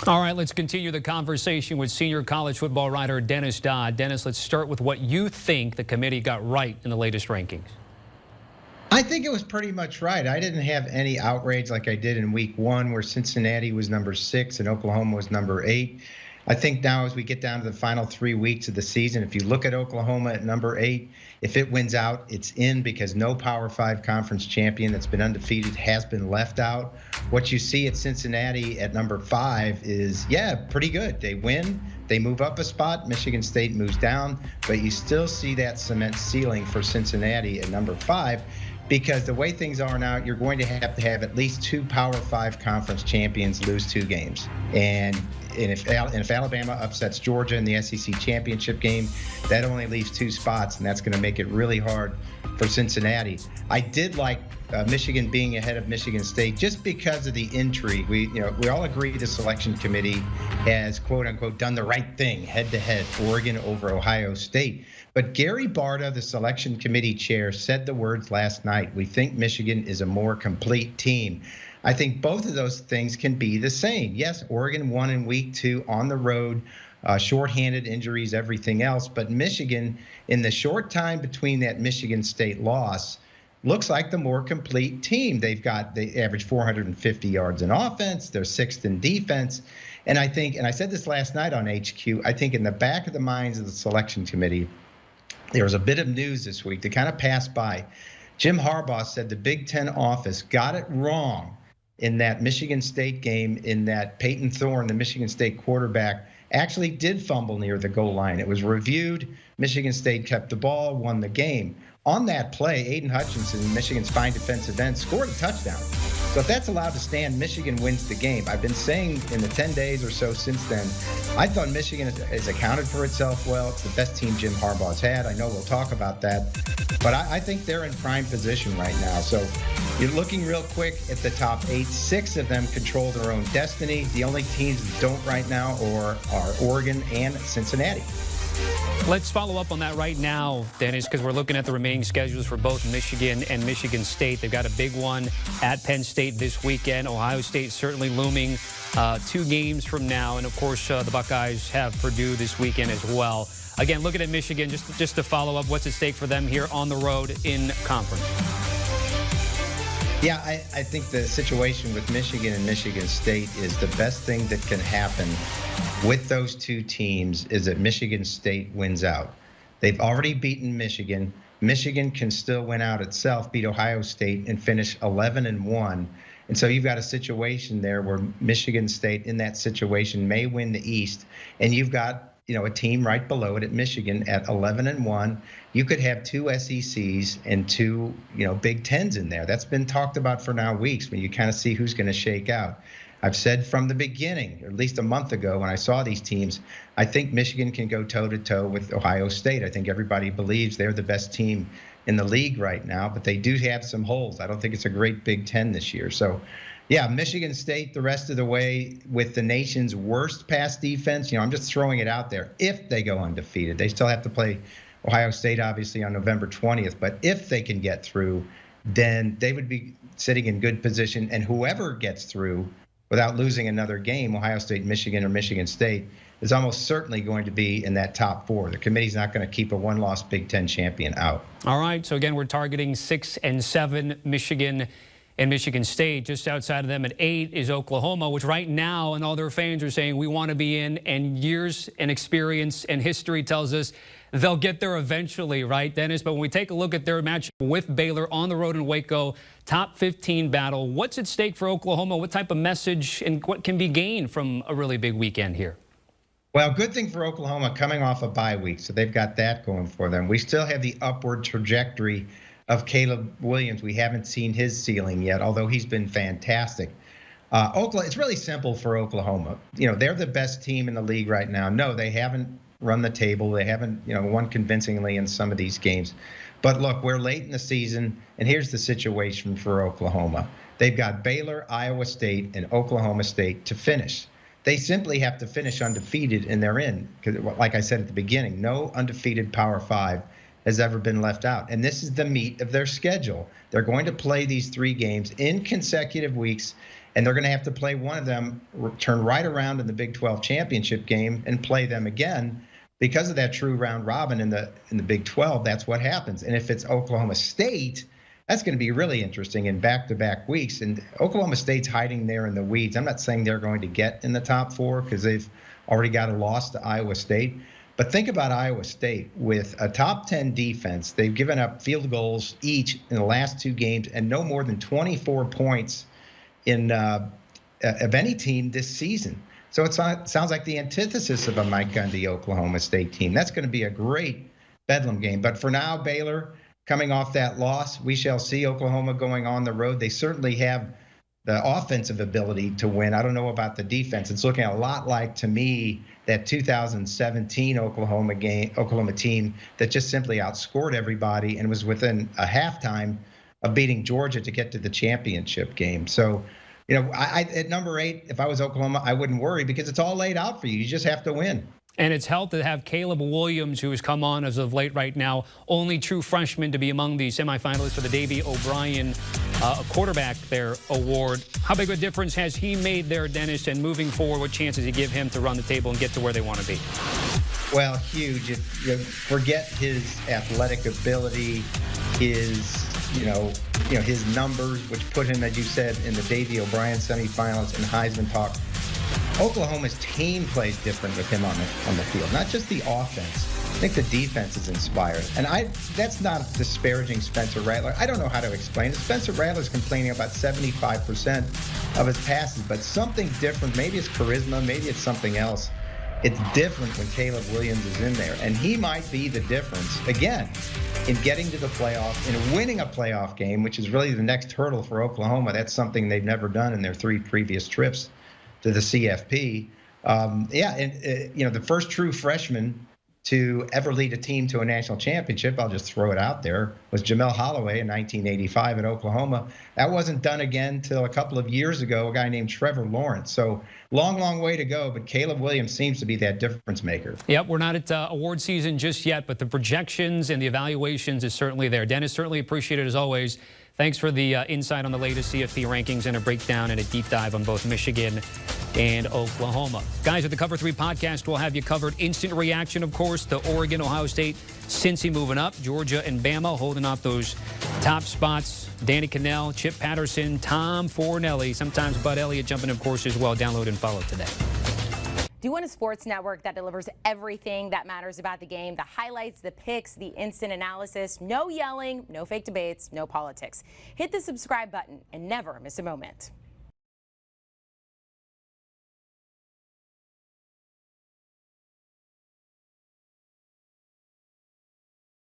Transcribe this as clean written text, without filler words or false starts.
All right, let's continue the conversation with senior college football writer Dennis Dodd. Dennis, let's start with what you think the committee got right in the latest rankings. I think it was pretty much right. I didn't have any outrage like I did in week 1 where Cincinnati was number 6 and Oklahoma was number 8. I think now as we get down to the final 3 weeks of the season, if you look at Oklahoma at number 8, if it wins out, it's in because no Power 5 conference champion that's been undefeated has been left out. What you see at Cincinnati at number 5 is, yeah, pretty good. They win, they move up a spot, Michigan State moves down, but you still see that cement ceiling for Cincinnati at number 5. Because the way things are now, you're going to have at least 2 Power 5 conference champions lose 2 games. And if Alabama upsets Georgia in the SEC championship game, that only leaves 2 spots, and that's going to make it really hard for Cincinnati. I did like Michigan being ahead of Michigan State just because of the intrigue. We all agree the selection committee has, quote unquote, done the right thing head-to-head, Oregon over Ohio State. But Gary Barta, the selection committee chair, said the words last night, "We think Michigan is a more complete team." I think both of those things can be the same. Yes, Oregon won in week 2 on the road, shorthanded, injuries, everything else. But Michigan, in the short time between that Michigan State loss, looks like the more complete team. They average 450 yards in offense. They're 6th in defense. And I think, and I said this last night on HQ, I think in the back of the minds of the selection committee, there was a bit of news this week that kind of passed by. Jim Harbaugh said the Big Ten office got it wrong in that Michigan State game, in that Peyton Thorne, the Michigan State quarterback, actually did fumble near the goal line. It was reviewed. Michigan State kept the ball, won the game. On that play, Aiden Hutchinson, Michigan's fine defensive end, scored a touchdown. So if that's allowed to stand, Michigan wins the game. I've been saying in the 10 days or so since then, I thought Michigan has accounted for itself well. It's the best team Jim Harbaugh's had. I know we'll talk about that. But I think they're in prime position right now. So you're looking real quick at the top 8. 6 of them control their own destiny. The only teams that don't right now are Oregon and Cincinnati. Let's follow up on that right now, Dennis, because we're looking at the remaining schedules for both Michigan and Michigan State. They've got a big one at Penn State this weekend. Ohio State certainly looming 2 games from now. And, of course, the Buckeyes have Purdue this weekend as well. Again, looking at Michigan, just to follow up, what's at stake for them here on the road in conference? Yeah, I think the situation with Michigan and Michigan State is the best thing that can happen with those 2 teams is that Michigan State wins out. They've already beaten Michigan. Michigan can still win out itself, beat Ohio State, and finish 11-1. And so you've got a situation there where Michigan State in that situation may win the East, and you've got a team right below it at Michigan at 11-1. You could have 2 SECs and 2, Big Tens in there. That's been talked about for now weeks when you kind of see who's going to shake out. I've said from the beginning, or at least a month ago when I saw these teams, I think Michigan can go toe-to-toe with Ohio State. I think everybody believes they're the best team in the league right now, but they do have some holes. I don't think it's a great Big Ten this year. So, yeah, Michigan State the rest of the way with the nation's worst pass defense. I'm just throwing it out there. If they go undefeated, they still have to play Ohio State, obviously, on November 20th. But if they can get through, then they would be sitting in good position. And whoever gets through without losing another game, Ohio State, Michigan, or Michigan State, is almost certainly going to be in that top 4. The committee's not going to keep a one-loss Big Ten champion out. All right, so again, we're targeting 6 and 7, Michigan and Michigan State. Just outside of them at 8 is Oklahoma, which right now, and all their fans are saying we want to be in, and years and experience and history tells us they'll get there eventually, right, Dennis? But when we take a look at their match with Baylor on the road in Waco, top 15 battle, what's at stake for Oklahoma? What type of message and what can be gained from a really big weekend here? Well, good thing for Oklahoma coming off a bye week, so they've got that going for them. We still have the upward trajectory of Caleb Williams. We haven't seen his ceiling yet, although he's been fantastic. Oklahoma, it's really simple for Oklahoma. They're the best team in the league right now. No, they haven't run the table. They haven't, won convincingly in some of these games. But look, we're late in the season, and here's the situation for Oklahoma. They've got Baylor, Iowa State, and Oklahoma State to finish. They simply have to finish undefeated, and they're in. Because, like I said at the beginning, no undefeated Power 5 has ever been left out. And this is the meat of their schedule. They're going to play these 3 games in consecutive weeks and they're going to have to play one of them, turn right around in the Big 12 championship game and play them again. Because of that true round robin in the Big 12, that's what happens. And if it's Oklahoma State, that's going to be really interesting in back-to-back weeks. And Oklahoma State's hiding there in the weeds. I'm not saying they're going to get in the top 4 because they've already got a loss to Iowa State. But think about Iowa State with a top 10 defense. They've given up field goals each in the last 2 games and no more than 24 points in of any team this season. So it sounds like the antithesis of a Mike Gundy Oklahoma State team. That's going to be a great bedlam game. But for now, Baylor coming off that loss, we shall see. Oklahoma going on the road. They certainly have the offensive ability to win. I don't know about the defense. It's looking a lot like, to me, that 2017 Oklahoma team that just simply outscored everybody and was within a halftime of beating Georgia to get to the championship game. So, I at number 8, if I was Oklahoma, I wouldn't worry because it's all laid out for you. You just have to win. And it's helped to have Caleb Williams, who has come on as of late right now, only true freshman to be among the semifinalists for the Davey O'Brien quarterback their award. How big of a difference has he made there, Dennis, and moving forward, what chances you give him to run the table and get to where they want to be? Well, huge. If you forget his athletic ability, his his numbers, which put him, as you said, in the Davey O'Brien semifinals and Heisman talk. Oklahoma's team plays different with him on the field, not just the offense. I think the defense is inspired. And that's not disparaging Spencer Rattler. I don't know how to explain it. Spencer Rattler's complaining about 75% of his passes, but something different. Maybe it's charisma, maybe it's something else. It's different when Caleb Williams is in there, and he might be the difference, again, in getting to the playoff, in winning a playoff game, which is really the next hurdle for Oklahoma. That's something they've never done in their 3 previous trips to the CFP. The first true freshman to ever lead a team to a national championship, I'll just throw it out there, was Jamel Holloway in 1985 at Oklahoma. That wasn't done again till a couple of years ago, a guy named Trevor Lawrence. So long way to go, but Caleb Williams seems to be that difference maker. Yep, we're not at award season just yet, but the projections and the evaluations is certainly there. Dennis, certainly appreciate it as always. Thanks for the insight on the latest CFB rankings and a breakdown and a deep dive on both Michigan and Oklahoma. Guys, at the Cover 3 podcast, we'll have you covered. Instant reaction, of course, to Oregon, Ohio State, Cincy moving up, Georgia and Bama holding out those top spots. Danny Cannell, Chip Patterson, Tom Fornelli, sometimes Bud Elliott jumping, of course, as well. Download and follow today. Do you want a sports network that delivers everything that matters about the game? The highlights, the picks, the instant analysis, no yelling, no fake debates, no politics. Hit the subscribe button and never miss a moment.